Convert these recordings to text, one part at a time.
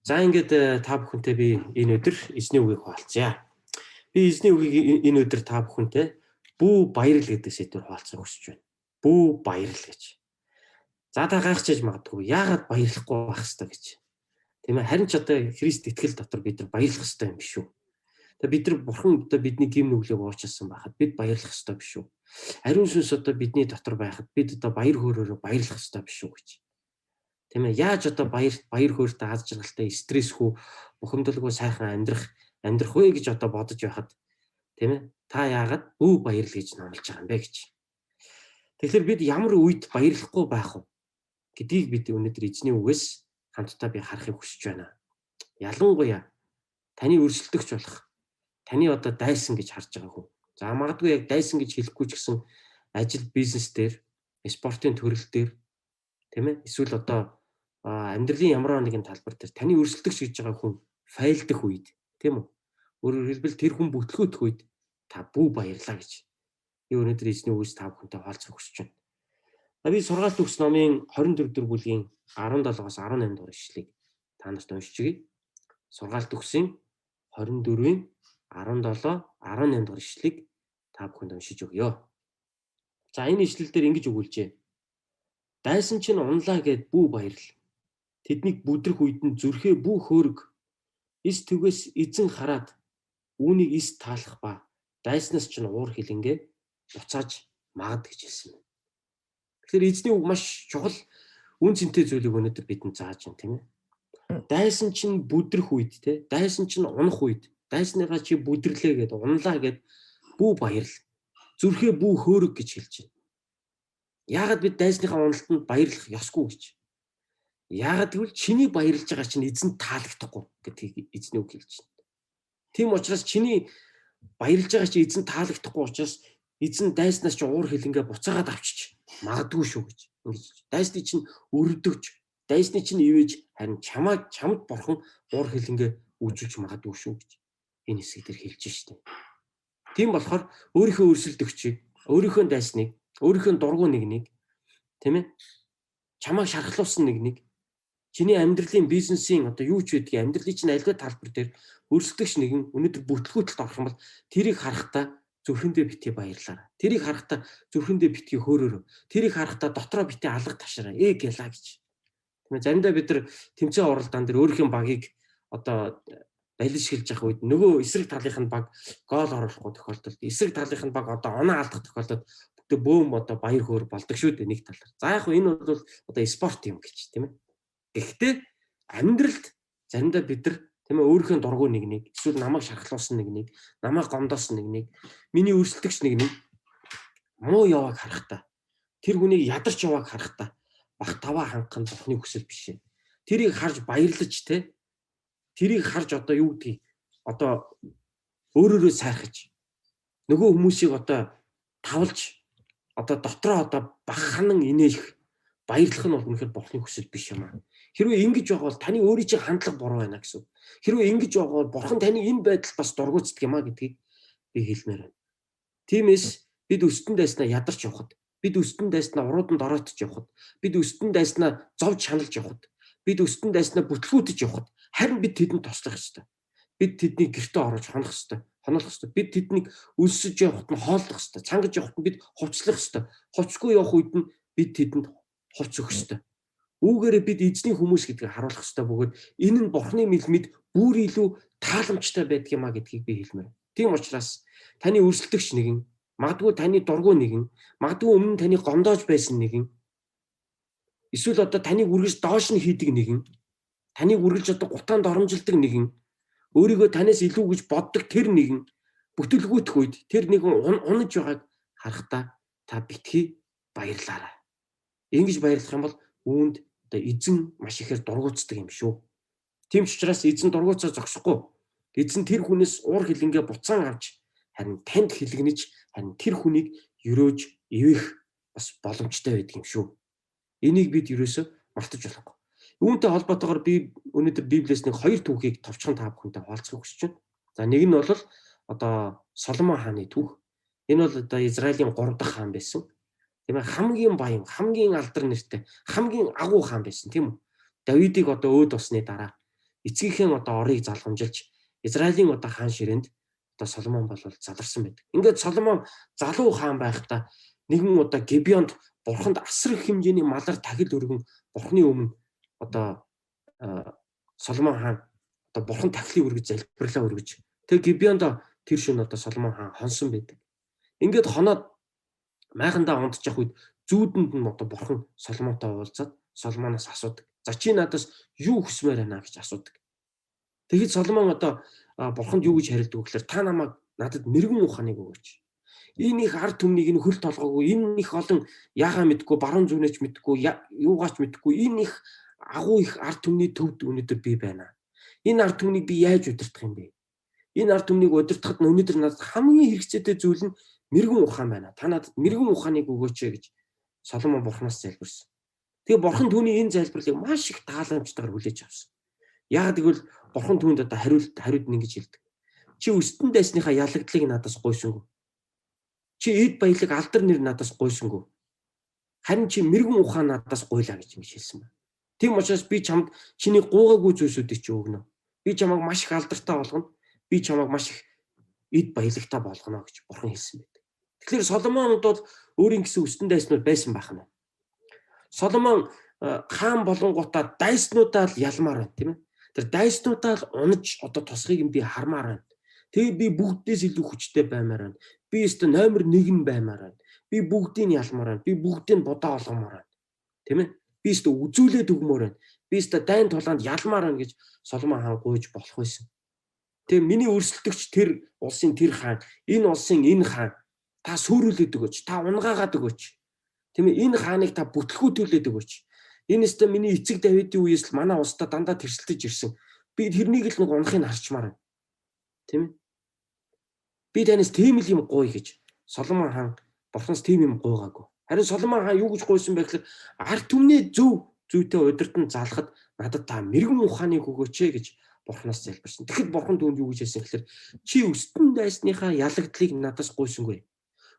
За ингээд та бүхэнтэй би энэ өдөр эзний үгийг хуваалцъя. Би эзний үгийг энэ өдөр та бүхэнтэй бүү баярл гэдэг сэдвээр хуваалцахыг хүсэж байна. Бүү баярл гэж. За та гайхчихж магадгүй яагаад баярлахгүй байх ёстой гэж. Тийм ээ, харин ч одоо Христ итгэл дотор бид нар баярлах ёстой юм биш үү? Тэгээ бид нар бурхан одоо бидний гим нүглийг уурчилсан байхад бид баярлах ёстой биш үү? Ариун сүнс одоо бидний дотор байхад бид одоо баяр хөөрөөрөө баярлах ёстой биш үү гэж. Тийм ээ, яаж одоо баяр хөөртэй аз жаргалтай стрессгүй бухимдалгүй сайхан амьдрах вэ гэж одоо бодож байхад тийм ээ, та яагаад бүү баярл гэж номлож байгаа юм бэ гэж. Тэгэхээр бид ямар үед баярлахгүй байх вэ гэдгийг бид өнөөдөр эзний үгээс хамтдаа би харахыг хүсэж байна. Ялангуяа таны өрсөлдөгч болох таны одоо дайсан гэж харж байгаа хүн. За магадгүй яг дайсан гэж хэлэхгүй ч гэсэн ажил, бизнес дээр, спортын төрөл дээр тийм ээ, эсвэл одоо амьдралын ямар нэгэн талбар дээр таны өрсөлдөгч гэж байгаа хүн фейлдэх үед тийм үү? Өөрөөр хэлбэл тэр хүн бүтлгүүтэх үед та бүү баярлаа гэж. Би өнөөдөр эзний үгээс та бүхэнтэй хаалцах хүсэж байна. Би сургаалт төгс номын 24 дугаар бүлгийн 17-аас 18 дугаар ишлэгийг та нарт уншчихъя. Сургаалт төгсийн 24-ийн 17, 18 дугаар ишлэгийг та бүхэнд уншиж өгье. За энэ ишлэл дээр ингэж өгүүлжээ. Дайсан чинь унлаа гэд бүү баярл. Тэднийг бүдрэх үед нь зүрхээ бүү хөөрг. Эс түгээс эзэн хараад үүнийг эс таалах ба дайснаас чинь уур хилэнгээ буцааж магад гэж хэлсэн байна. Тэгэхээр эзний үг маш чухал үн цэнтэй зүйлийг өнөөдөр бидэнд зааж байна тийм ээ. Дайсан чинь бүдрэх үед те, дайсан чинь унах үед, дайсныгаа чи бүдэрлээ гэд унлаа гэд бүү баярл. Зүрхээ бүү хөөрг гэж хэлж байна. Яагаад бид дайсныхаа уналтанд баярлах ёсгүй гэж? Яагаад гэвэл чиний баярлж байгаа чинь эзэнд таалагдахгүй гэдгийг эзний үг хэлж байна. Тийм учраас чиний баярлж байгаа чинь эзэнд таалагдахгүй учраас эзэн дайснаас чи уур хилэнгээ буцаагаад авчиж магадгүй шүү гэж. Ингэж дайсны чинь өрөвдөгч, дайсны чинь ивэж харин чамд бурхан уур хилэнгээ үзүүлж магадгүй шүү гэж энэ хэсэг дээр хэлж штеп. Тийм болохоор өөрийнхөө өрсөлдөгчийг, өөрийнхөө дайсныг, өөрийнхөө дургуй нэгнийг тийм ээ чамайг шархлуулсан нэгнийг чиний амьдралын бизнесийн одоо юу ч байдгийг амьдралын чинь альва талбар дээр өрсөлдөгч нэгэн өнөөдөр бүтлгүүтэлд орох юм бол тэрийг харахтаа зүрхэндээ битгий баярлаарай. Тэрийг харахтаа зүрхэндээ битгий хөөрөөрөө. Тэрийг харахтаа дотроо битгий алга ташраа. Гэлаа гэж. Тийм ээ, заримдаа бид нар тэмцээн оролдоон дээр өөрийнхөө багийг одоо балишгэлж явах үед нөгөө эсрэг талынх нь баг гол оруулахгүй тохиолдолд эсрэг талынх нь баг одоо оноо алдах тохиолдолд бүгд бөөм одоо баяр хөөр болдог шүү дээ нэг талаар. За яг энэ бол одоо спорт юм гэж тийм ээ. Гэхдээ амьдралд заримдаа бид нар тийм ээ өөрийнхөө дургуй нэгнийг эсвэл намайг шархлуулсан нэгнийг, намайг гомдоосон нэгнийг, миний өрсөлдөгч нэгнийг муу явааг харахтаа, тэр хүнийг ядарч явааг харахтаа бах таваа хангах нь Бурхны хүсэл биш ээ. Тэрийг харж баярлаж те тэрийг харж одоо юу гэдгийг одоо өөрөөрөө сайрхаж нөгөө хүмүүсийг одоо тавлж одоо дотроо одоо бахханан инээх баярлах нь бол үнэхээр Бурхны хүсэл биш юм аа. Хэрвээ ингэж байгаа бол таны өөрийн чинь хандлага буруу байна гэсэн. Хэрвээ ингэж байгаа бол Бурхан таны энэ байдал бас дургуутдаг юм аа гэдгийг би хэлмээр байна. Тиймээс бид өстөн дайснаа ядарч явахад, бид өстөн дайснаа урууданд оройтож явахад, бид өстөн дайснаа зовж шаналж явахад, бид өстөн дайснаа бүтлгүүтэж явахад харин бид тэдэнд туслах ёстой. Бид тэднийг гэртээ оруулж хонох ёстой. Хонолох ёстой. Бид тэднийг өлсөж явахад нь хооллох ёстой. Цангаж явахад нь бид хувцлах ёстой. Хувцгүй явах үед нь бид тэдэнд хувц өгөх ёстой. Үүгээрээ бид эзний хүмүүс гэдгийг харуулах ёстой бөгөөд энэ нь Бурхны мэлмид бүр илүү тааламжтай байдаг юм а гэдгийг би хэлмээр. Тийм учраас таны өрсөлдөгч нэгэн, магадгүй таны дургуй нэгэн, магадгүй өмнө таны гомдоож байсан нэгэн, эсвэл одоо таныг үргэлж доош нь хийдэг нэгэн, таныг үргэлж одоо гутаанд оромжилдог нэгэн, өөрийгөө танаас илүү гэж боддог тэр нэгэн бүтэлгүүтэх үед тэр нэгэн унаж байгааг харахтаа та битгий баярлаарай. Ингэж баярлах юм бол үүнд одоо эзэн маш ихээр дургуутдаг юм шүү. Тийм ч учраас эзэн дургуутсаа зогсохгүй. Эзэн тэр хүнээс уур хилэнгээ буцаан авч харин танд хилэгнэж харин тэр хүнийг өрөөж ивэх бас боломжтой байдаг юм шүү. Энийг бид ерөөсөө мартаж болохгүй. Үүнтэй холбоотойгоор би өнөөдөр Библиэс нэг хоёр түүхийг товчхон та бүхэнтэй хуваалцахыг хүсэж байна. За нэг нь бол одоо Соломон хааны түүх. Энэ бол одоо Израилийн 3 дахь хаан байсан. Тийм ээ, хамгийн баян, хамгийн алдар нэртэй, хамгийн агуу хаан байсан тийм үү? Давидыг одоо өөд усны дараа эцгийнхээ одоо орыг залгамжилж Израилийн одоо хаан ширээнд одоо Соломон бол заларсан байдаг. Ингээд Соломон залуу хаан байхдаа нэгэн одоо Гибеонд бурханд асар их хэмжээний малар тахил өргөн бурхны өмнө одоо Соломон хаан одоо бурхан тахилыг өргөж залбирлаа өргөж. Тэгээ Гибеонд тэр шөнө одоо Соломон хаан хонсон байдаг. Ингээд хоноод майхандаа унтчих үед зүүдэнд нь одоо бурхан Соломонтой уулзаад Соломоноос асуудаг. За чи надаас юу хүсмээр байна гэж асуудаг. Тэгэхэд Соломон одоо бурханд юу гэж хариулдаг вэ гэхээр та намайг надад мэрэгэн ухааныг өгөөч. Энэ их ард түмнийг энэ хөл толгоогүй, энэ их олон яхаа мэдгүй, баруун зүнэж мэдгүй, юугаач мэдгүй, энэ их агуу их ард түмний төвд өнөдөр би байна. Энэ ард түмнийг би яаж удирдах юм бэ? Энэ ард түмнийг удирдахад өнөдөр надад хамгийн хэрэгцээтэй зүйл нь мэрэгэн ухаан байна. Та надад мэрэгэн ухааныг өгөөч гэж Соломон бурхнаас залбирсан. Тэгээ бурхан түүний энэ залбирлыг маш их тааламжтайгаар хүлээж авсан. Яг тэгвэл бурхан түүнд одоо хариуд нь ингэж хэлдэг. Чи өстөн дайсныхаа ялагдлыг надаас гуйсангүй. Чи эд баялаг алдар нэр надаас гуйсангүй. Харин чи мэрэгэн ухаан надаас гуйлаа гэж ингэж хэлсэн байна. Тийм учраас би чамд чиний гуугаагүй зүйлсүүдийг чи өгнө. Би чамайг маш их алдартай болгоно. Би чамайг маш их эд баялагтай болгоно гэж бурхан хэлсэн байдаг. Тэгэхээр Соломонд бол өөрийн гэсэн өстөн дайснууд байсан байх нь. Соломон хаан болонгуудаа дайснуудаа л ялмаар байна, тийм ээ. Тэр дайснуудаа л унаж одоо тусхыг нь би хармаар байна. Тэгээ би бүгдээс илүү хүчтэй баймаар байна. Би өөртөө номер 1 баймаар байна. Би бүгдийг ялмаар байна. Би бүгдийг будаа олгомоор байна. Тийм ээ. Би өөртөө үзүүлээд өгмөр байна. Би өөртөө дайн тулаанд ялмаар байна гэж Соломон хаан гуйж болох байсан. Тэгээ миний өрсөлдөгч тэр улсын тэр хаан, энэ улсын энэ хаан та сүрүүлээд өгөөч, та унгаагаад өгөөч. Тийм ээ, энэ хааныг та бүтлгүүтүүлээд өгөөч. Энэ өстө миний эцэг Давидын үеэс л манай улстай дандаа тэрсэлдэж ирсэн. Би тэрнийг л нэг унахыг харчмаар байна. Тийм ээ. Би танаас тийм л юм гуй гэж Соломон хаан бурханаас тийм юм гуйгаагүй. Харин Соломон хаан юу гэж гуйсан бэ гэхээр ард түмний зүйтэй удирдан залхад надад та мэрэгэн ухааныг өгөөч гэж бурханаас залбирсан. Тэгэхэд бурхан түүнд юу гэж хэлсэн гэхээр чи өстөн дайсныхаа ялагдлыг надаас гуйсангүй.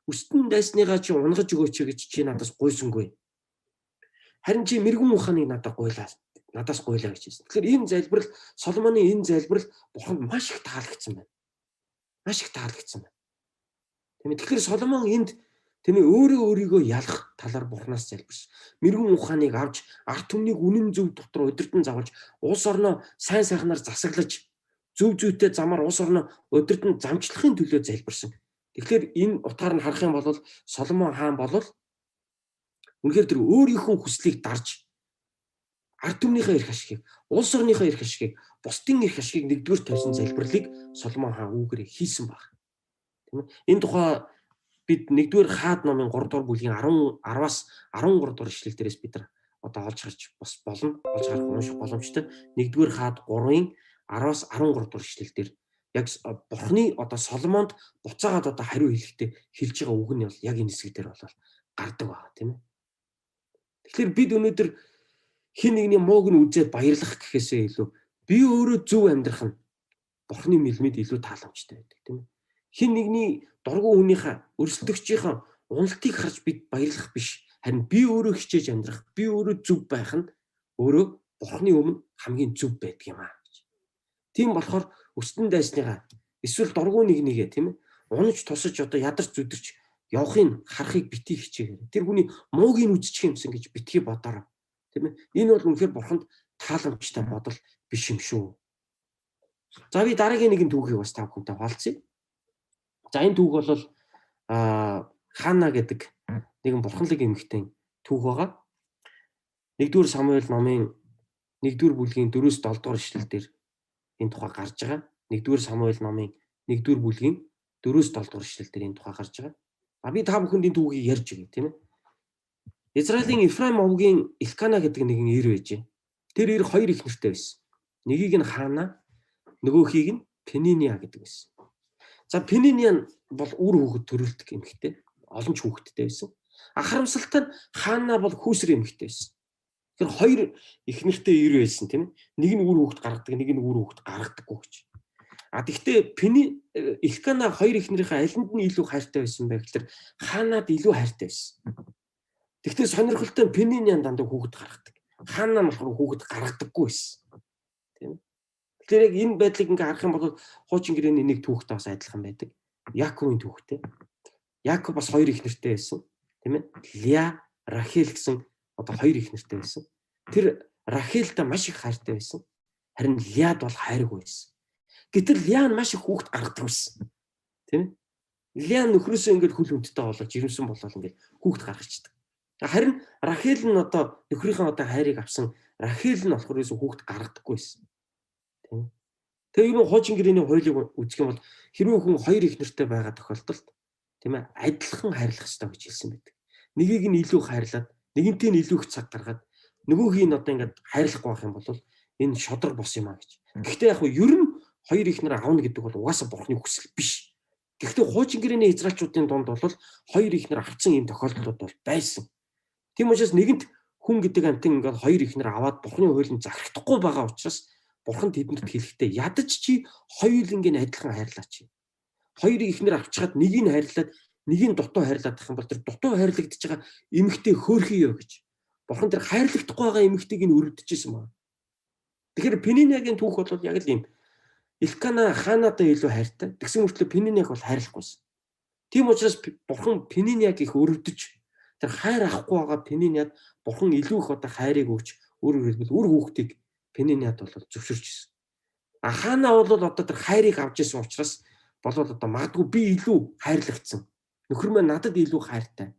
Өстөн дайсныгаа чи унгаж өгөөч гэж чи надаас гуйсангүй. Харин чи мэрэгэн ухааныг надад гуйлаа. Надаас гуйлаа гэж хэлсэн. Тэгэхээр энэ залбирал Соломоны энэ залбирал бурханд маш их таалагдсан байна. Маш их таалагдсан байна. Тийм ээ. Тэгэхээр Соломон энд тийм ээ өөрийгөө ялах талаар бурханаас залбирсан. Мэрэгэн ухааныг авч ард түмнийг үнэн зөв дотор удирдан завж улс орноо сайн сайхнаар засаглаж зөв зүйтэй замаар улс орноо удирдан замчлахын төлөө залбирсан. Тэгэхээр энэ утгаар нь харах юм бол Соломон хаан бол үнэхээр тэр өөрийнхөө хүслийг дарж ард түмнийхээ эрх ашигыг, улс орныхоо эрх ашигыг, бусдын эрх ашигыг нэгдүгээр тавьсан залбирлыг Соломон хаан үүгээр хийсэн баг. Тийм ээ. Энэ тухай бид 1-р хаад номын 3-р бүлгийн 10-аас 13 дугаар ишлэл дээрээс бид нар одоо олж харж бас болно. Олж харах унших боломжтой. 1-р хаад 3-ын 10-аас 13 дугаар ишлэл дээр яг бурхны одоо Соломонд буцаагаад одоо хариу хэлэхдээ хэлж байгаа үг нь бол яг энэ хэсэг дээр бол гардаг байгаа тийм ээ. Тэгэхээр бид өнөөдөр хин нэгний мууг нь үзээд баярлах гэхээсээ илүү би өөрөө зөв амьдрах нь бурхны мэлмид илүү тааламжтай байдаг тийм ээ. Хин нэгний дургу хүнийхээ өрсөлдөгчийнхээ уналтыг харж бид баярлах биш. Харин би өөрөө хичээж амьдрах, би өөрөө зөв байх нь өөрөө бурхны өмнө хамгийн зөв байдаг юм аа гэж. Тийм болохоор өстөн дайсныгаа эсвэл дургу нэгээ тийм ээ унаж тусаж одоо ядарч зүдэрч явахын харахыг битгий хичээгээрэй. Тэр хүний мууг нь үзчих юмсан гэж битгий бодороо. Тийм ээ. Энэ бол үнэхээр бурханд тааламжтай бодол биш юм шүү. За би дараагийн нэгэн түүхийг бас тав хүнтэй хаалцъя. За энэ түүх бол Ханна гэдэг нэгэн бурханлаг эмэгтэй түүх байгаа. 1-р Самуэль номын 1-р бүлгийн 4-7 дугаар ишлэл дээр энэ тухай гарч байгаа. 1-р Самуэль номын 1-р бүлгийн 4-7 дугаар ишлэл дээр энэ тухай гарч байгаа. Би та бүхэнд энэ түүхийг ярьж өгье тийм ээ. Израилийн Ефраим овгийн Илкана гэдэг нэгэн ир байж. Тэр ир 2 их нэртэй байсан. Нэгийг нь Ханна, нөгөөхийг нь Пениния гэдэг байсан. За Пениnia бол үр хүүхэд төрүүлдэг эмэгтэй. Олон ч хүүхэдтэй байсан. Харамсалтай нь Ханна бол хүүсэр эмэгтэй байсан. Тэр 2 их нэртэй ир байсан тийм ээ. Нэг нь үр хүүхэд гаргадаг, нэг нь үр хүүхэд гаргадаггүй гэж. Тэгвэл Илкана 2 их нэрийнхээ алинд нь илүү хайртай байсан байх гэхээр Ханнад илүү хайртай байсан. Тэгвэл сонирхолтой Пениnia дандаа хүүхэд гаргадаг. Ханна болохоор хүүхэд гаргадаггүй байсан. Тийм ээ. Тэгэхээр яг энэ байдлыг ингээ харах юм бол хуучин гэрээний нэг түүхтэй бас адилхан байдаг. Яаковын түүхтэй. Яаков бас хоёр их нэртэй байсан. Тийм ээ? Леа, Рахел гэсэн одоо хоёр их нэртэй байсан. Тэр Рахелтай маш их хайртай байсан. Харин Леад бол хайргүй байсан. Гэтэл Леа маш их хүүхэд гаргадаг байсан. Тийм ээ? Леа нөхрөөсөө ингээд хөл хүндтэй болоод жирэмсэн болоод ингээд хүүхэд гаргачдаг. Харин Рахел нь одоо нөхрийнхээ одоо хайрыг авсан Рахел нь болохоор хүүхэд гаргадаггүй байсан. Тийм. Тэгээ юу хуучин гэрээний хуулийг үзэх юм бол хэрвээ хүн хоёр их нэртэй байгаа тохиолдолд тийм ээ адилхан хайрлах ёстой гэж хэлсэн байдаг. Нэгийг нь илүү хайрлаад, нэгэнтээ нь илүү их цаг гаргаад нөгөөгийг нь одоо ингээд хайрлахгүй байх юм бол энэ шодрог бос юм а гэж. Гэхдээ яг ер нь хоёр их нэр аавна гэдэг бол угаасаа бурхны хүсэл биш. Гэхдээ хуучин гэрээний израилчуудын дунд бол хоёр их нэр авсан юм тохиолдлууд бол байсан. Тийм учраас нэгэнт хүн гэдэг амтэн ингээд хоёр их нэр аваад бурхны хуулийг захирагдахгүй байгаа учраас бурхан тэднэрт хэлэхдээ ядаж чи хоёулангийн адилхан хайрлаач. Хоёр их нэр авчгаад нэгийг нь хайрлаад нэгийг дутуу хайрлаад ах юм бол тэр дутуу хайрлагдж байгаа эмэгтэй хөөрхийё гэж. Бурхан тэр хайрлагдахгүй байгаа эмэгтэйг нь өрөвдөжсэн байна. Тэгэхээр Пенинягийн түүх бол яг л юм. Илкана Ханадаа илүү хайртай. Тэгсэн мөртлөө Пениняг бол хайрлахгүйсэн. Тийм учраас бурхан Пениняг их өрөвдөж тэр хайр авахгүй байгаа Пениняд бурхан илүү их одоо хайрыг өгч өөрөөр хэлбэл үр хүүхдийг Пениняд бол зөвшөөрч ирсэн. Хана бол одоо тэр хайрыг авч ирсэн учраас болоод одоо магадгүй би илүү хайрлагдсан. Нөхөр маань надад илүү хайртай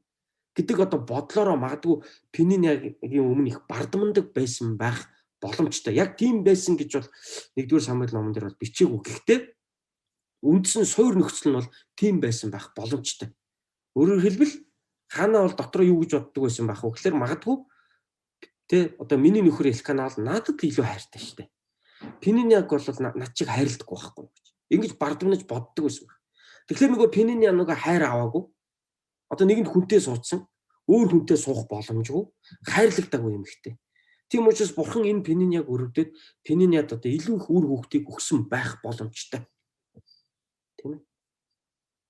гэдэг одоо бодлороо магадгүй Пенинягийн өмнө их бардамндаг байсан байх боломжтой. Яг тийм байсан гэж бол 1-р Самуэль номон дээр бол бичээгүй. Гэхдээ үндсэн суур нөхцөл нь бол тийм байсан байх боломжтой. Өөрөөр хэлбэл Хана бол дотроо юу гэж боддог байсан байх вэ гэхээр магадгүй тэ одоо миний нөхөр Элкана бол надад илүү хайртай шүү дээ. Пениняг бол над чиг хайрладаггүй байхгүй гэж. Ингэж бардамнаж боддог байсан байх. Тэгэхээр нөгөө Пениня нөгөө хайр аваагүй. Одоо нэгэнд хүнтэй суудсан, өөр хүнтэй суух боломжгүй, хайрлагдаагүй юм ихтэй. Тийм учраас бурхан энэ Пениняг өрөвдөд Пениняд одоо илүү их үр хүүхдийг өгсөн байх боломжтой. Тийм ээ.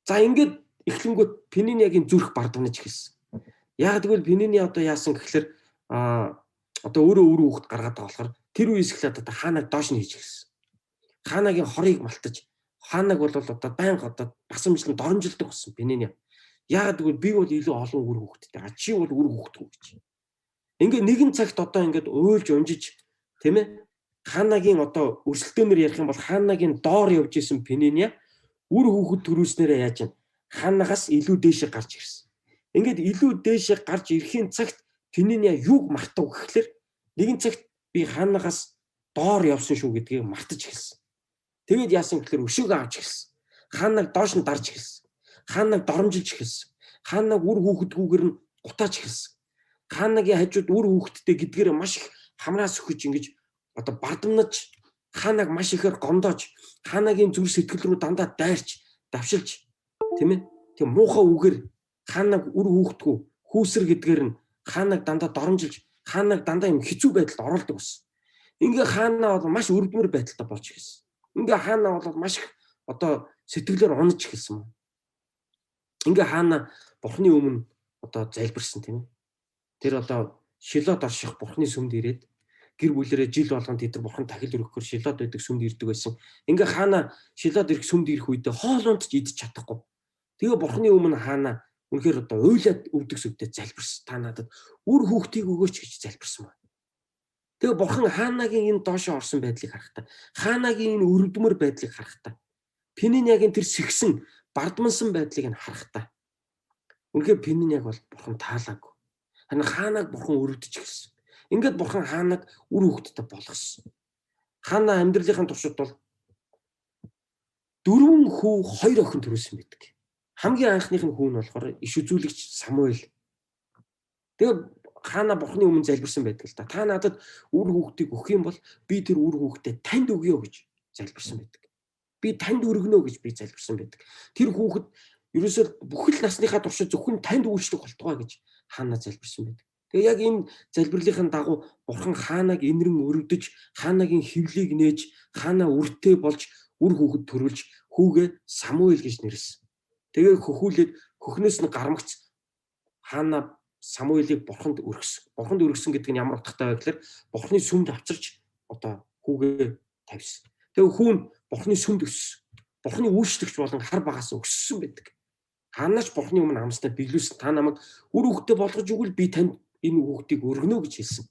За ингээд эхлэнгүүт Пенинягийн зүрх бардамнаж эхэлсэн. Яг тэгвэл Пениня одоо яасан гэхэлэр одоо өөрөө үр хүүхд гаргаад байгаа болохоор тэр үеэс эхлээд одоо Ханаг доош нь хийж эхэлсэн. Ханагийн хорыг малтаж Ханаг бол одоо байнга одоо басамжлан доромжилдог болсон Пениня. Яг тэгвэл би бол илүү олон үр хүүхдтэй. Чи бол үр хүүхдгүй гэж. Ингээ нэгэн цагт одоо ингээд уйлж унжиж тийм ээ Ханагийн одоо өрсөлдөөнөр ярих юм бол Ханагийн доор явж исэн Пениня үр хүүхэд төрүүлснээрээ яаж юм Ханагаас илүү дээшээ гарч ирсэн. Ингээд илүү дээшээ гарч ирэхийн цагт Пениня юуг мартав гэхэлэр нэгэн цагт би Ханагаас доор явсан шүү гэдгийг мартаж эхэлсэн. Тэгээд яасан гэхэлэр өшөөгөө авч эхэлсэн. Ханаг доош нь дарж эхэлсэн. Ханаг доромжилж эхэлсэн. Ханаг үр хүүхэдгүйгээр нь гутааж эхэлсэн. Ханагийн хажууд үр хүүхэдтэй гэдгээрээ маш их хамраас өгч ингэж одоо бардамнаж Ханаг маш ихээр гомдоож Ханагийн зүрх сэтгэл рүү дандаа дайрч давшилж тийм ээ тийм муухай үгээр Ханаг үр хүүхэдгүй хүүсэр гэдгээр нь Ханаг дандаа доромжилж Ханаг дандаа юм хэцүү байдалд оруулдаг байсан. Ингээ Хана бол маш өрөвдмөр байдалтай болж эхэлсэн. Ингээ Хана бол маш их одоо сэтгэлээр унаж эхэлсэн юм. Ингээ Хана бурхны өмнө одоо залбирсан тийм ээ. Тэр одоо Шилод орших бурхны сүмд ирээд гэр бүлэрээ жил болгон тэд нар бурхан тахил өргөхөөр Шилод байдаг сүмд ирдэг байсан. Ингээ Хана Шилод ирэх сүмд ирэх үедээ хоолунд ч идэж чадахгүй. Тэгээ бурхны өмнө Хана үнэхээр одоо уйлаад өвдөг сүвдээ залбирсан. Та надад үр хүүхдийг өгөөч гэж залбирсан байна. Тэгээ бурхан Ханагийн энэ доошоо орсон байдлыг харахтаа, Ханагийн энэ өрөвдмөр байдлыг харахтаа, Пенинягийн тэр сэгсэн, бардамнсан байдлыг нь харахтаа. Үнэхээр Пениняг бол бурхан таалаагүй. Харин Ханаг бурхан өрөвдөж эхэлсэн. Ингээд бурхан Ханаг үр хүүхэдтэй болгосон. Хана амьдралынхаа туршид бол 4 хүү 2 охин төрүүлсэн байдаг. Хамгийн анхных нь хүү нь болохоор иш үзүүлэгч Самуэль. Тэгээ Хана бурхны өмнө залбирсан байдаг л та. Та надад үр хүүхдийг өгөх юм бол би тэр үр хүүхдэд танд өгье гэж залбирсан байдаг. Би танд өргөнө гэж би залбирсан байдаг. Тэр хүүхэд ерөөсөө бүхэл насныхаа туршид зөвхөн танд үйлчлэх болтугай гэж Хана залбирсан байдаг. Тэгээ яг энэ залбирлын дагуу бурхан Ханаг инэрэн өрөвдөж, Ханагийн хэвлийг нээж, Хана үртэй болж үр хүүхэд төрүүлж хүүгээ Самуэль гэж нэрлсэн. Тэгээ хөхүүлээд хөхнөөс нь гармагц Хана Самуэлийг бурханд өргөсөн. Бурханд өргөсөн гэдэг нь ямар утгатай вэ гэхээр бурхны сүмд авчирч одоо хүүгээ тавьсан. Тэгээ хүүн бурхны сүмд өссөн. Бурхны үйлчлэгч болон хар багаас өссөн байдаг. Хаанаач бурхны өмнө амстай биелүүлсэн та намайг үр хүүхдээ болгож өгвөл би танд энэ хүүхдийг өргөнө гэж хэлсэн.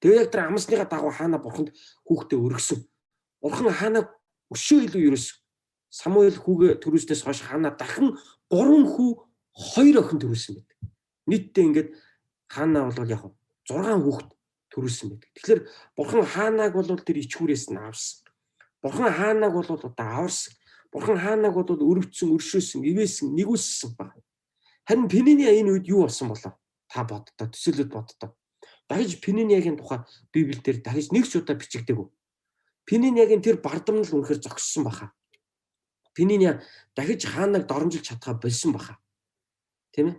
Тэгээ яг тэр амсныхаа дагуу хаана бурханд хүүхдээ өргөсөн. Бурхан хаанаа өшөө илүү ерөөс Самуэль хүүгээ төрүүлснээс хойш хаанаа дахин 3 хүү 2 охин төрүүлсэн байдаг. Нийтдээ ингээд хаанаа бол яг 6 хүүхэд төрүүлсэн байдаг. Тэгэхээр бурхан хаанаг бол тэр ичхүүрээс нь авсан. Бурхан хаанаг бол одоо аварсан. Бурхан хаанаг бол өрөвдсөн, өршөөсөн, ивээсэн, нэгүссэн баг. Харин Пениния энэ үед юу болсон болов? Та боддоо, төсөөлөд боддоо. Дахиж Пениниагийн тухай Библиэлд дахиж нэг ч удаа бичигдээгүй. Пениниагийн тэр бардамнал үнэхээр зогссон баха. Пениния дахиж хаанаг доромжилж чадхаа болсон баха. Тийм ээ?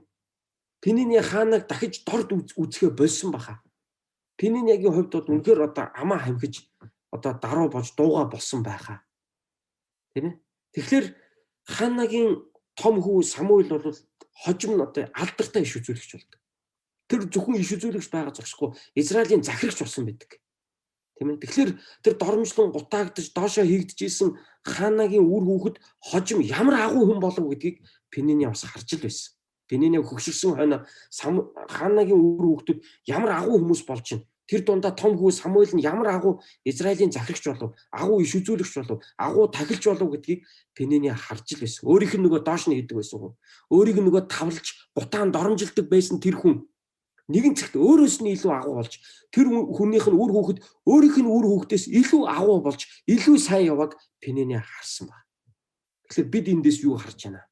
Пениния хаанаг дахиж дорд үзэхээ болсон баха. Пениниагийн хувьд бол үнэхээр одоо амаа хамхиж одоо даруу болж дууга болсон байхаа. Тийм ээ? Тэгэхээр ханагийн том хүү Самуэль бол хожим нь одоо алдартай иш үзүүлэгч болдог. Тэр зөвхөн иш үзүүлэгч байгаа зогсохгүй Израилийн захирагч болсон байдаг. Тийм ээ? Тэгэхээр тэр доромжлон гутаагдж доошоо хийгдчихсэн ханагийн үр хүүхэд хожим ямар агуу хүн болов гэдгийг Пениния бас харж л байсан. Пениния хөгшөрсөн хойно ханагийн үр хүүхдүүд ямар агуу хүмүүс болж байна. Тэр дундаа том хүү Самуэль нь ямар агуу Израилийн захирагч болов, агуу иш үзүүлэгч болов, агуу тахилч болов гэдгийг Пениния харж л байсан. Өөрийнх нь нөгөө доош нь хийдэг байсан хүн. Өөрийг нь нөгөө тавлж, гутаан доромжилдог байсан тэр хүн. Нэгэн цагт өөрөөс нь илүү агуу болж, тэр хүнийх нь үр хүүхэд өөрийнх нь үр хүүхдээс илүү агуу болж, илүү сайн яваг Пениния харсан байна. Тэгэхээр бид эндээс юу харж байна?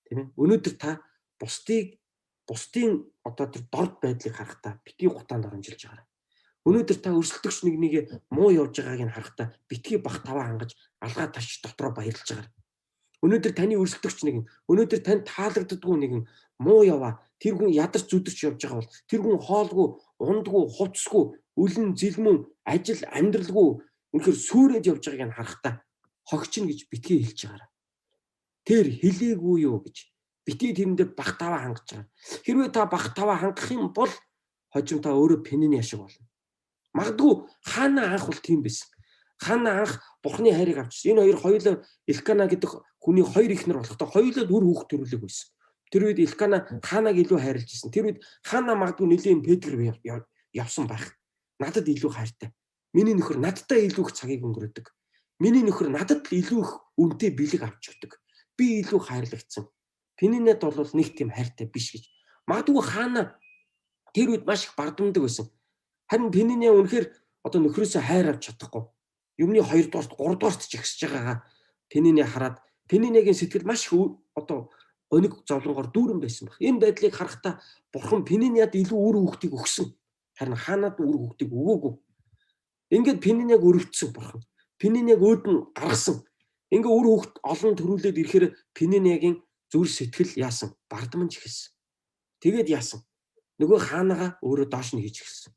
Тийм ээ? Өнөөдөр та бусдын одоо тэр дорд байдлыг харахтаа битгий гутаанд оромжилж байгаа. Өнөөдөр та өрсөлдөгч нэг муу явж байгааг нь харахтаа битгий бах таваа хангаж алгаа тарч дотроо баярлж байгаа. Өнөөдөр таны өрсөлдөгч нэг өнөөдөр танд таалагддаггүй нэг муу яваа тэр хүн ядарч зүдэрч явж байгаа бол тэр хүн хоолгүй, ундгүй, хувцсгүй, үлэн зэлмэн, ажил амьдралгүй үнэхээр сүрээд явж байгааг нь харахтаа хогчин гэж битгий хэлж байгаа. Тэр хэлээгүй юу гэж битгий тэрэндээ бах таваа хангаж байгаа. Хэрвээ та бах таваа хангах юм бол хожим та өөрөө Пениния шиг болно. Магадгүй хаана анх бол тийм байсан. Хаана анх Бурхны хайрыг авчихсан. Энэ хоёр хоёулаа Элкана гэдэг хүний хоёр ихнэр болохдоо хоёулаа үр хүүхд төрүүлэг байсан. Тэр үед Элкана ханаг илүү хайрлаж ирсэн. Тэр үед хана магадгүй нэлийн Петр явсан байх. Надад илүү хайртай. Миний нөхөр надтай илүү их цагийг өнгөрөөдөг. Миний нөхөр надад илүү их үнэтэй бэлэг авч өгдөг. Би илүү хайрлагдсан. Пениниад бол нэг тийм хайртай биш гэж. Магадгүй хаана тэр үед маш их бардамдаг байсан. Харин Пениния үнэхээр одоо нөхрөөсөө хайр авч чадахгүй. Юмны 2 дугаарт 3 дугаарт ч ихсэж байгаагаа Пениния хараад Пениниагийн сэтгэл маш их одоо гониг зовлонгоор дүүрэн байсан баг. Энэ байдлыг харахтаа Бурхан Пениниад илүү үр хүүхдийг өгсөн. Харин хаанаад үр хүүхдийг өгөөгүй. Ингээд Пениниаг өрөвдсөн Бурхан. Пениниаг өөдөн гаргасан. Ингээ үр хүүхд олон төрүүлээд ирэхээр Пениниагийн зүрх сэтгэл яасан? Бардамж ихэлсэн. Тэгээд яасан? Нөгөө хаанаага өөрөө доош нь хийж эхэлсэн.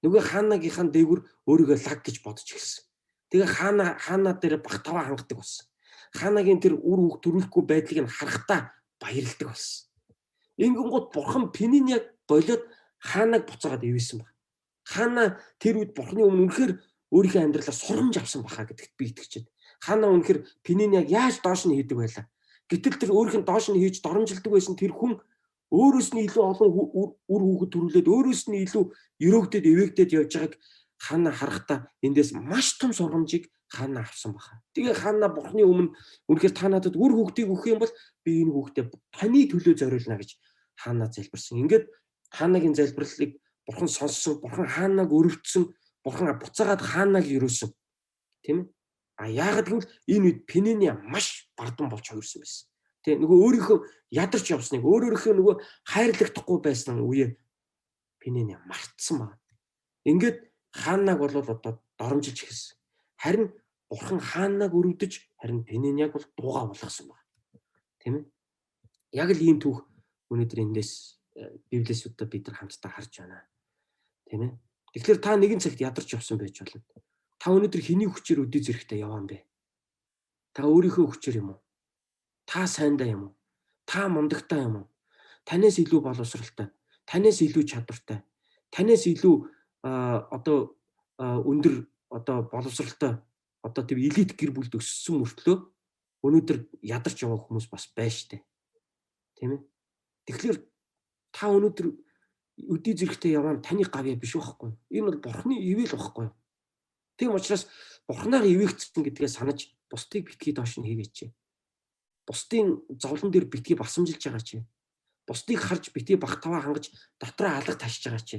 Нөгөө хаанаагийнхаа дээгүр өөрийгөө лаг гэж бодож эхэлсэн. Тэгээ хаанаа дээр бах таваа хангадаг болсон. Хаанагийн тэр үр хүүхд төрүүлэхгүй байдлыг нь харахтаа баярлдаг болсон. Ингэнгუთ Бурхан Пениниаг болоод хаанаг буцаагаад ивэсэн баг. Хаана тэр үед Бурханы өмнө үнэхээр өөрийнхөө амьдралаа сурамж авсан баха гэдэгт би итгэж байна. Хаана үнэхээр Пениниаг яаж доош нь хийдэг байлаа. Гэтэл тэр өөрийнх нь доош нь хийж доромжилдог байсан тэр хүн өөрөөс нь илүү олон үр хүүхэд төрүүлээд өөрөөс нь илүү өрөөгдөд эвээгдээд явж байгааг хаана харахтаа эндээс маш том сургамжийг хаана авсан баха. Тэгээ хаана Бурханы өмнө үнэхээр та надад үр хүүхдийг өгөх юм бол би энэ хүүхдээ таны төлөө зориулна гэж хаана залбирсан. Ингээд хаанагийн залбирлыг Бурхан сонссон, Бурхан хаанаг өрөвдсөн, Бурхан буцаагаад хаанаг өрөөсөн. Тийм ээ? А яагаад гэвэл энэ үед Пениния маш бардам болж хувирсан байсан. Тэ нөгөө өөрийнхөө ядарч явсныг өөрөөрийнхөө нөгөө хайрлагдахгүй байсан үе Пениния мартсан байна. Ингээд хаанаг бол одоо доромжилж эхэлсэн. Харин Бурхан хаанаг өрөвдөж харин Пениниаг бол дуугаа болгосон байна. Тийм ээ? Яг л ийм түүх өнөөдөр эндээс Библиэс удаа бид нар хамтдаа харж байна. Тийм ээ? Тэгэхээр та нэгэн цагт ядарч явсан байж болно. Та өнөөдөр хэний хүчээр өдөө зэрэгтэй яваан бэ? Та өөрийнхөө хүчээр юм уу? Та сайндаа юм уу? Та мундагтай юм уу? Танаас илүү боловсралтай, танаас илүү чадвартай, танаас илүү өндөр одоо боловсралтай одоо тийм элит гэр бүлд өссөн мөртлөө өнөөдөр ядарч яваа хүмүүс бас байна штэ. Тийм ээ. Тэгэхээр та өнөөдөр өдий зэрэгтэй яваа таны гавья биш байхгүй. Энэ бол бурхны ивэл байхгүй. Тийм учраас бурхнаар ивэгдсэн гэдгээ санаж бусдыг битгий доош нь хийгээч. Бусдын зовлон дээр битгий басамжилж байгаа чи. Бусдыг харж битгий багтаваа хангаж дотроо алга ташиж байгаа чи.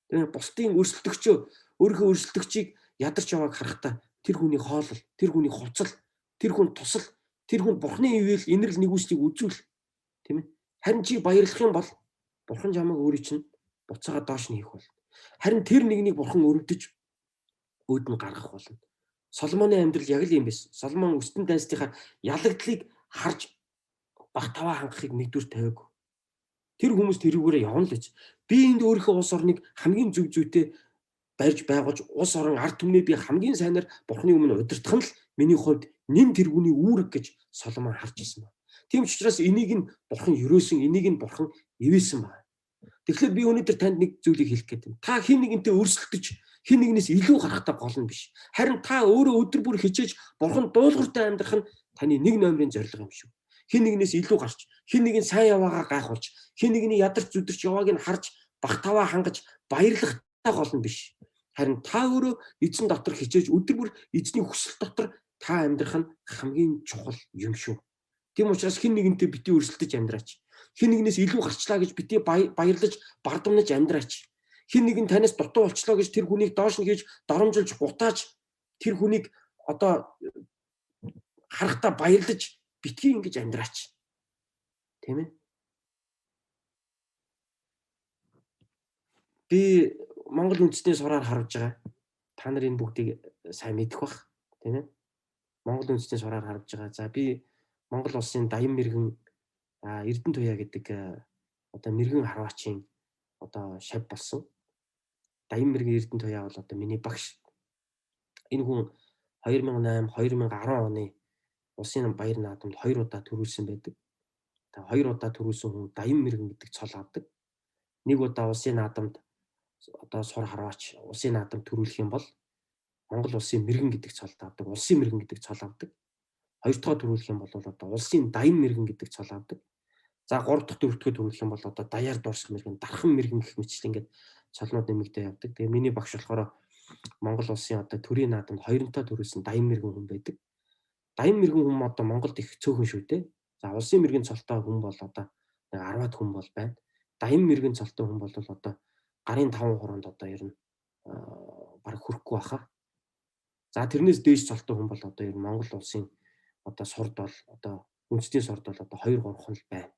Тийм бусдын өрсөлдөгчөө өөрийнхөө өрсөлдөгчийг ядарч явааг харахтаа тэр хүний хоолол, тэр хүний хувцал, тэр хүн тусал, тэр хүн бурхны ивэл инэрл нэгүслийг үзүүл. Тийм ээ. Харин чи баярлах юм бол бурхан чамайг өөрийн чинь буцаага доош нь хийх болно. Харин тэр нэгнийг бурхан өрөвдөж өөд нь гаргах болно. Соломоны амьдрал яг л юм биш. Соломон өстөн дайнстынхаа ялагдлыг харж багтаваа хангахыг нэгдүгээр тавиаг. Тэр хүмүүс тэрүүгээрээ явна л гэж. Би энд өөрийнхөө улс орныг хамгийн зөв зүйтэй барьж байгуулж улс орон ард түмнээ би хамгийн сайнаар бурхны өмнө удирдах нь л миний хувьд нэн тэргүүний үүрэг гэж Соломон харж ирсэн байна. Тийм ч учраас энийг нь бурхан ерөөсөн, энийг нь бурхан ивээсэн байна. Тэгэхээр би өнөөдөр танд нэг зүйлийг хэлэх гээд байна. Та хэн нэгэнтэй өрсөлдөж хэн нэгнээс илүү гарахтаа гол нь биш. Харин та өөрөө өдөр бүр хичээж бурхан дуулууртай амьдрах нь таны нэг номерын зорилго юм шүү. Хэн нэгнээс илүү гарч, хэн нэгэн сайн яваагаа гайхуулж, хэн нэгний ядарч зүдэрч явааг нь харж багтаваа хангаж баярлахтай гол нь биш. Харин та өөрөө эзэн дотор хичээж өдөр бүр эзний хүсэл дотор та амьдрах нь хамгийн чухал юм шүү. Тийм учраас хэн нэгэнтэй бити өрсөлдөж амьдраач. Хэн нэгнээс илүү гарчлаа гэж бити баярлаж бардамнаж амьдраач. Хэн нэгэн танаас дутуу болчлоо гэж тэр хүнийг доош нь хийж доромжилж гутааж тэр хүнийг одоо харахтаа баярлаж битгий ингэж амьдраач. Тийм ээ. Би Монгол үндэстний сураар харж байгаа. Та нар энэ бүгдийг сайн мэдэх бах, тийм ээ. Монгол үндэстний сураар харж байгаа. За би Монгол улсын Даян мэргэн Эрдэнэ туяа гэдэг одоо мэргэн харваачийн одоо шав болсон. Даян мэргэн Эрдэнэ туяа бол одоо миний багш. Энэ хүн 2008, 2010 оны улсын баяр наадамд 2 удаа төрүүлсэн байдаг. Тэгээ 2 удаа төрүүлсэн хүн Даян мэргэн гэдэг цол авдаг. Нэг удаа улсын наадамд одоо сур харваач улсын наадамд төрүүлэх юм бол Монгол улсын мэргэн гэдэг цолд авдаг. Улсын мэргэн гэдэг цол авдаг. 2 дахь төрүүлэх юм бол одоо улсын Даян мэргэн гэдэг цол авдаг. За 3 дахь 4 дахь төрүүлэх юм бол одоо даяар дуурсах мэргэн, дархан мэргэн гэх мэтчлэн ингээд цолнууд нэмэгдээ явдаг. Тэгээ миний багш болохоор Монгол улсын одоо төрийн наадамд 2 дахь төрүүлсэн Даян мэргэн хүн байдаг. Даян мэргэн хүн одоо Монголд их цөөхөн шүү дээ. За улсын мэргэн цолтой хүн бол одоо 10-аад хүн бол байна. Даян мэргэн цолтой хүн бол одоо гарын 5 хуруунд одоо ер нь баг хүрэхгүй баха. За тэрнээс дээш цолтой хүн бол одоо ер нь Монгол улсын одоо сурд бол одоо үндэсний сурд бол одоо 2-3 хүн л байна.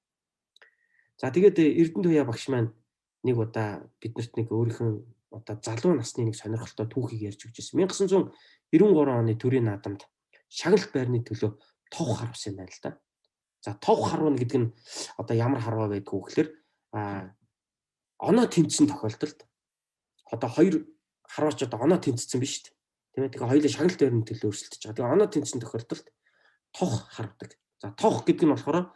За тэгээд Эрдэнэ туяа багш маань нэг удаа биднэрт нэг өөрийнх нь одоо залуу насны нэг сонирхолтой түүхийг ярьж өгч ирсэн. 1993 оны төрийн наадамд шагналт байрны төлөө тов харвсан байна л да. За тов харвна гэдэг нь одоо ямар харваа байдгүй гэхээр оноо тэнцсэн тохиолдолд одоо 2 харваач одоо оноо тэнцсэн биш үү? Тийм ээ. Тэгээ хоёулаа шагналт байрны төлөө өрсөлдөж байгаа. Тэгээ оноо тэнцсэн тохиолдолд тох харвдаг. За тох гэдэг нь болохоор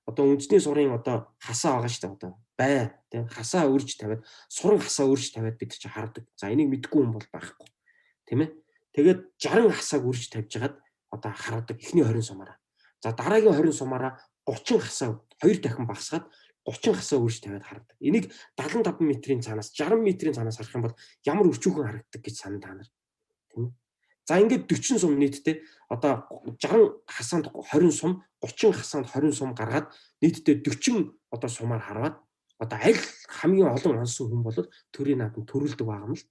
одоо үндэсний сурын одоо хасаа байгаа шүү дээ. Одоо бай тийм хасаа өрж тавиад суран хасаа өрж тавиад бид чинь хардаг. За энийг мэдгүй хүн бол байхгүй. Тийм ээ. Тэгээд 60 хасааг өрж тавьж хагаад одоо хардаг эхний 20 сумаараа. За дараагийн 20 сумаараа 30 хасаа 2 дахин багасгаад 30 хасаа өрж тавиад хардаг. Энийг 75 метрийн цаанаас 60 метрийн цаанаас харах юм бол ямар өчүүхэн харагддаг гэж санаа та нар. Тийм ээ. За ингээд 40 сум нийтдээ одоо 60 хасаанд 20 сум, 30 хасаанд 20 сум гаргаад нийтдээ 40 одоо сумаар хараад одоо аль хамгийн олон онсон хүн бол төрийн наадамд төрүүлдэг байгаа юм л.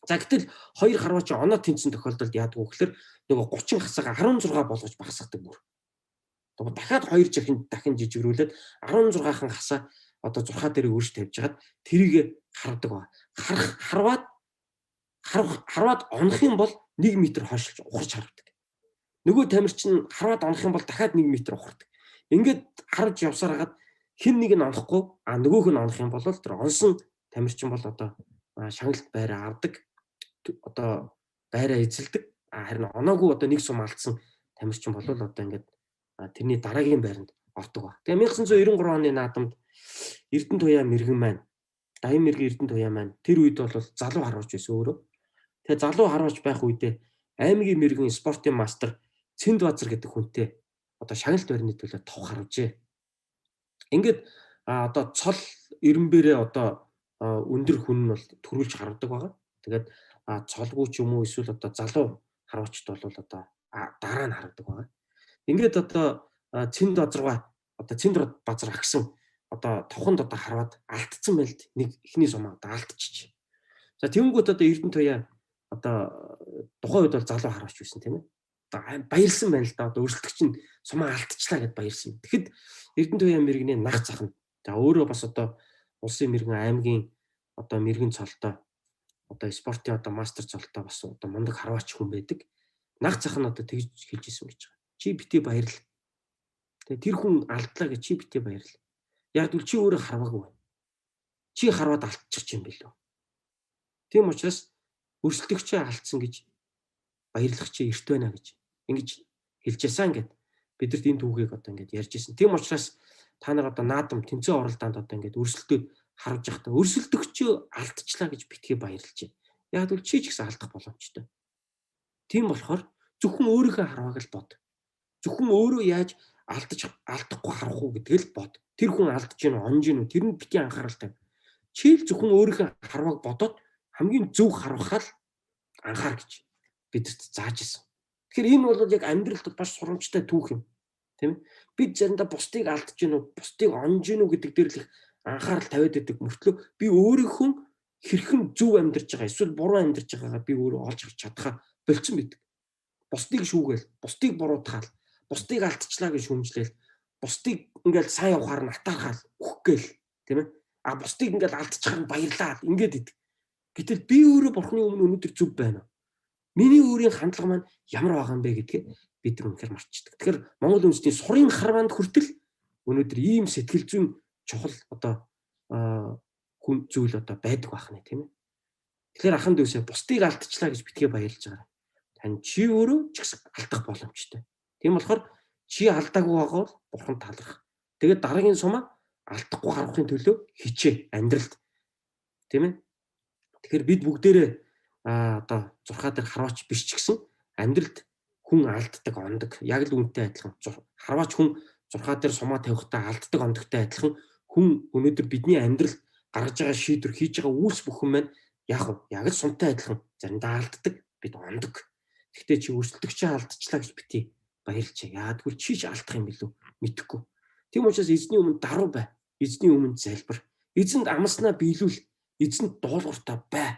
За гэтэл 2 харваач оноо тэнцсэн тохиолдолд яадаг вэ гэхээр нөгөө 30 хасаагаа 16 болгож багасгадаг бүр. Тэгээд дахиад 2 дахин жижигрүүлээд 16хан хасаа одоо зурхаа дээр өрж тавьж хагаад тэрийг хардаг ба. Харваад онох юм бол 1 м хойшилж ухарч хардаг. Нөгөө тамирчин харваад онох юм бол дахиад 1 м ухардаг. Ингээд харж явсаар хагаад хэн нэг нь онохгүй нөгөөх нь онох юм бол тэр онсон тамирчин бол одоо шагналт байраа авдаг. Одоо байраа эзэлдэг. Харин оноогүй одоо нэг сум алдсан тамирчин бол одоо ингээд тэрний дараагийн байранд ордог ба. Тэгээ 1993 оны наадамд Эрдэнэ туяа мэргэн маань, Даян мэргэн Эрдэнэ туяа маань тэр үед бол залуу харваач байсан өөрөө. Тэгээ залуу харваач байх үедээ аймгийн мэрэгэн спортын мастер Цэндбазар гэдэг хүнтэй одоо шагналт барьны төлөө тов харуулжээ. Ингээд одоо цол эренбэрээ одоо өндөр хүн нь бол төрүүлж хардаг байгаа. Тэгээд цолгүй ч юм уу эсвэл одоо залуу харвачд бол одоо дараа нь харагддаг байгаа. Ингээд одоо Цэндбазар агсан одоо товхонд одоо хараад алдсан байл нэг ихний сумаа одоо алдчих. За тэнгуут одоо Эрдэнэ туяа одоо тухайн үед бол залуу харвач байсан тийм ээ. Одоо баярлсан байна л да. Одоо өрсөлдөгч нь сумаа алдчихлаа гэд баярлсан. Тэгэхэд Эрдэнэ туяа мэрэгний наг захна. За өөрөө бас одоо улсын мэрэгэн аймгийн одоо мэрэгэн цолтой одоо спортын одоо мастер цолтой бас одоо мундаг харваач хүн байдаг. Наг захна одоо тэгж хэлж ирсэн гэж байгаа. Чи битгий баярл. Тэгээ тэр хүн алдлаа гэж чи битгий баярл. Яг л чи өөрөө харваагүй. Чи харваад алдчих юм билүү. Тийм учраас өрсөлдөгчөө алдсан гэж баярлах чи эрт байна гэж ингэж хэлж ясан гэд бидэрт энэ түүхийг одоо ингэж ярьж ирсэн. Тийм учраас та нар одоо наадам тэнцээ оролдоонд одоо ингэж өрсөлдөөд харж явахдаа өрсөлдөгчөө алдчихлаа гэж битгий баярлж байна. Яг л чи ч гэсэн алдах боломжтой. Тийм болохоор зөвхөн өөрийнхөө харвааг л бод. Зөвхөн өөрөө яаж алдахгүй харах уу гэдгийг л бод. Тэр хүн алдаж гин онж гин үү тэрэнд битгий анхаарал тавь. Чи л зөвхөн өөрийнхөө харвааг бодоод хамгийн зөв харвахаар анхаар гэж бидэрт зааж исэн. Тэгэхээр энэ бол яг амьдралд бас сурамжтай түүх юм. Тийм ээ? Бид заримдаа бусдыг алдаж гин үү, бусдыг онж гин үү гэдэг дээр л анхаарал тавиад байдаг мөртлөө би өөрийнхөө хэрхэн зөв амьдарч байгаа эсвэл буруу амьдарч байгаагаа би өөрөө олж харж чадхаа болцсон байдаг. Бусдыг шүүгээл, бусдыг буруутгаал, бусдыг алдчихлаа гэж хүмжлээл, бусдыг ингээл сайн явахаар нь атаархаал өгөхгүй л, тийм ээ? Бусдыг ингээл алдчихаар нь баярлаад ингээд идэг. Гэтэл би өөрөө бурхны өмнө өнөөдөр зөв байна. Миний өөрийн хандлага маань ямар байгаа юм бэ гэдгийг бид нар үнэхээр марчдаг. Тэгэхээр Монгол үндэстний сурын харваанд хүртэл өнөөдөр ийм сэтгэл зүйн чухал одоо хүн зүйл одоо байдаг байх нэ, тийм ээ. Тэгэхээр ахын дүүсээ бусдыг алдчихлаа гэж битгий баярлж байгаа. Тань чи өөрөө ч гэсэн алдах боломжтой. Тийм болохоор чи алдаагүй байгаа бол бурхан талархах. Тэгээд дараагийн сумаа алдахгүй харахын төлөө хичээ амьдралд. Тийм ээ. Тэгэхээр бид бүгдээрээ одоо зурхаа дээр харваач биш ч гэсэн амьдралд хүн алддаг, ондог. Яг л үнтэй адилхан. Харваач хүн зурхаа дээр сумаа тавихтаа алддаг, ондогтой адилхан хүн өнөөдөр бидний амьдрал гаргаж байгаа шийдвэр хийж байгаа үйлс бүхэн маань яг л сумтай адилхан. Заримдаа алддаг, бид ондог. Гэхдээ чи өрсөлдөгчөө алдчихлаа гэж битгий баярлж. Яадгүй чи ч алдах юм билүү мэдэхгүй. Тийм учраас эзний өмнө даруй бай. Эзний өмнө залбир. Эзэнд амлснаа биелүүл. Эзэнд дуулууртаа бай.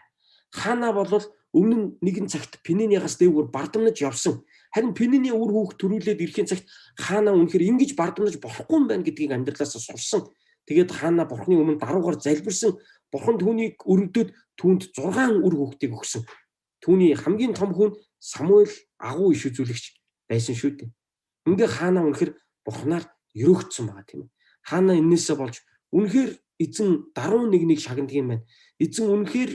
Хаана болвол өмнө нь нэгэн цагт Пенинигаас дээгүүр бардамнаж явсан. Харин Пенины үр хүүхд төрүүлээд ирэхин цагт хаана үнэхээр ингэж бардамнаж болохгүй юм байна гэдгийг амьдралаас сурсан. Тэгээд хаана бурхны өмнө даруугаар залбирсан. Бурхан түүнийг өрөвдөд түүнд 6 үр хүүхдийг өгсөн. Түүний хамгийн том хүн Самуэль агуу иш үзүүлэгч байсан шүү дээ. Ингээ хаана үнэхээр бурхнаар өрөөгдсөн байгаа тийм ээ. Хаана энээсээ болж үнэхээр эзэн даруй нэгнийг шагнадаг юм байна. Эзэн үнэхээр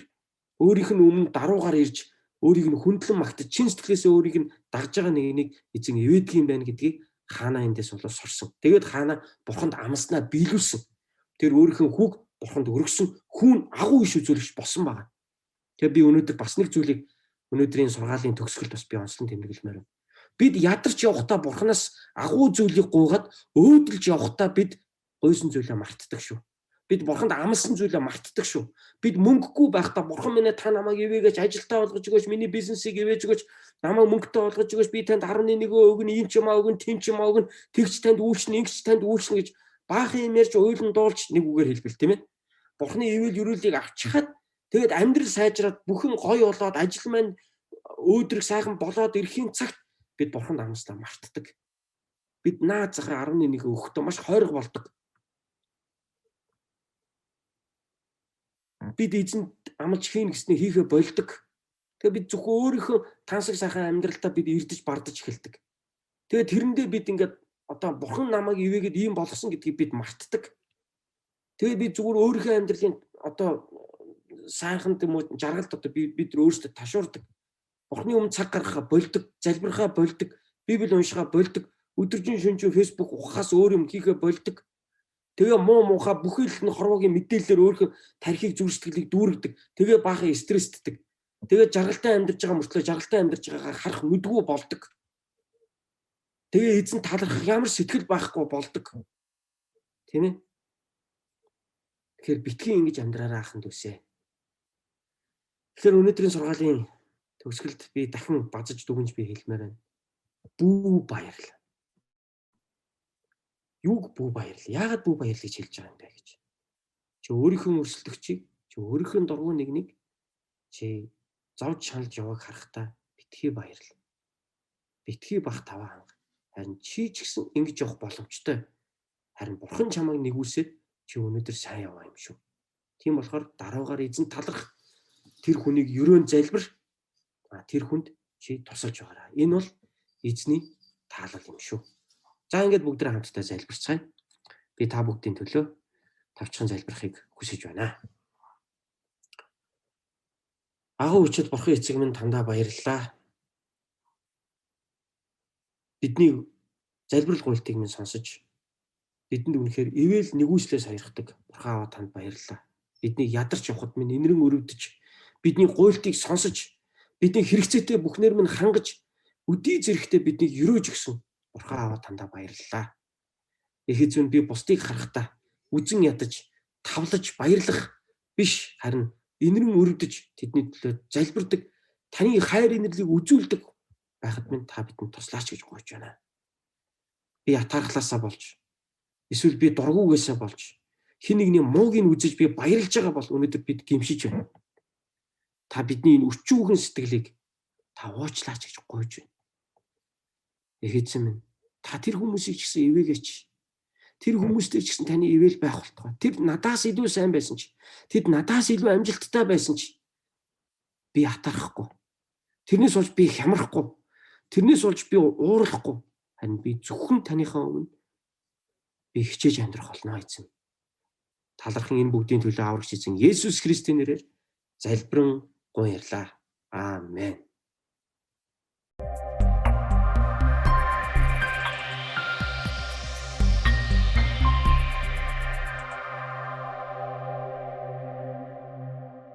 өөрийнх нь өмнө даруугаар ирж өөрийг нь хүндлэн магтаж чин сэтгэлээсээ өөрийг нь дагж байгаа нэгнийг эзэн ивэдэг юм байна гэдгийг хаана эндээс болоо сурсан. Тэгээд хаана бурханд амлснаа биелүүлсэн. Тэр өөрийнхөө хүүг бурханд өргөсөн хүүн агуу иш үзүүлэгч болсон байгаа. Тэгээд би өнөөдөр бас нэг зүйлийг өнөөдрийн сургаалын төгсгөлд бас би онцлон тэмдэглэмээр байна. Бид ядарч явахдаа бурханаас агуу зүйлийг гуйгаад өөдөлж явахдаа бид гойсон зүйлээ мартдаг шүү. Бид бурханд амлсан зүйлээ мартдаг шүү. Бид мөнгөгүй байхдаа бурхан минь та намайг ивээгэж ажилтаа болгож өгөөч, миний бизнесийг ивэж өгөөч, намайг мөнгөтэй болгож өгөөч, би танд 11 өгнө, ийм ч юм аа өгнө, тийм ч юм аа өгнө, тэгч танд үйлчлэн, ингэч танд үйлчлэн гэж баахан юм ярьж уйлан дуулж нэг үгээр хэлбэл тийм ээ. Бурханы ивэл өрөөлийг авчихад тэгээд амьдрал сайжраад бүхэн гоё болоод ажил маань өөдрөг сайхан болоод ирэхин цагт бид бурханд амлснаа мартдаг. Бид наад захаар 11 өгөхдөө маш хойрог болдог. Бид эзэнд амлаж хийн гэснээр хийхэ болдог. Тэгээ бид зөвхөн өөрийнхөө тансаг сайхан амьдралдаа бид эрдэж бардаж эхэлдэг. Тэгээ тэрэндээ бид ингээд одоо бурхан намайг ивэгээд ийм болгосон гэдгийг бид мартдаг. Тэгээ бид зүгээр өөрийнхөө амьдралын одоо сайхан юм уу жаргалд одоо бид өөрсдөө ташуурдаг. Бурхны өмнө цаг гаргахаа болдог, залбирахаа болдог, Библи уншихаа болдог, өдөржин шөнөжин фэйсбુક ухахаас өөр юм хийхээ болдог. Тэгээ муухай бүхэл нь хорвоогийн мэдээлэлээр өөрийнхөө тархийг зүрх сэтгэлийг дүүргэдэг. Тэгээ баахан стрессддэг. Тэгээд жаргалтай амьдарч байгаа мөртлөө жаргалтай амьдарч байгаагаа харах нүдгүй болдог. Тэгээ эзэн талархах ямар сэтгэл байхгүй болдог. Тийм ээ? Тэгэхээр битгий ингэж амьдраараа ахын дүүсээ. Тэгэхээр өнөөдрийн сургаалын төгсгөлд би дахин базаж дүгнж би хэлмээр байна. Бүү баярлал. Юуг бүү баярлал? Яагаад бүү баярлал гэж хэлж байгаа юм бэ гэж. Чи өөрийнхөө өрсөлдөгчийг, чи өөрийнхөө дургуй нэгнийг чи зовж шаналж явааг харахтаа битгий баярлал. Битгий бах таваа ханга. Харин чи ч гэсэн ингэж явах боломжтой. Харин бурхан чамайг нэгүсээд чи өнөөдөр сайн яваа юм шүү. Тийм болохоор дараагаар эзэн таларх тэр хүнийг ерөөн залбир. Тэр хүнд чи тусалж байгаарай. Энэ бол эзний таалал юм шүү. За ингээд бүгдээ хамтдаа залбирцгаая. Би та бүгдийн төлөө тавчхан залбирахыг хүсэж байна. Агуу өчид бурхан эцэг минь тандаа баярлалаа. Бидний залбирал гуйлтыг минь сонсож бидэнд үнэхээр ивэл нэгүслээс хаярхдаг бурхан аваа танд баярлалаа. Бидний ядарч явхад минь инэрэн өрөвдөж бидний гуйлтыг сонсож бидний хэрэгцээтэй бүхнээр минь хангаж өдий зэрэгтэй биднийг өрөөж өгсөн бурхан аваа тандаа баярлалаа. Их эзэн би бусдыг харахтаа үзен ядаж тавлаж баярлах биш харин инэрэн өрөвдөж тэдний төлөө залбирдаг таны хайр инэрлийг үзүүлдэг байхад минь та бидэнд туслаач гэж гуйж байна. Би атаархлаасаа болж эсвэл би дургуйгаасаа болж хэн нэгний муугийг үзэж би баярлж байгаа бол өнөөдөр бид гимшиж байна. Та бидний энэ өчүүхэн сэтгэлийг та уучлаач гэж гуйж байна. Их эзэн минь та тэр хүмүүсийг ч гэсэн ивэгээч. Тэр хүмүүстэй ч гэсэн таны ивэл байх болтугай. Тэр надаас илүү сайн байсан ч, тэд надаас илүү амжилттай байсан ч би атарахгүй. Тэрнээс болж би хямрахгүй. Тэрнээс болж би уурахгүй. Харин би зөвхөн таныхаа өмнө би хичээж амьдрах болно эзэн. Талархан энэ бүгдийн төлөө аврагч эзэн Есүс Христийн нэрээр залбирэн гуйрлаа. Аамен.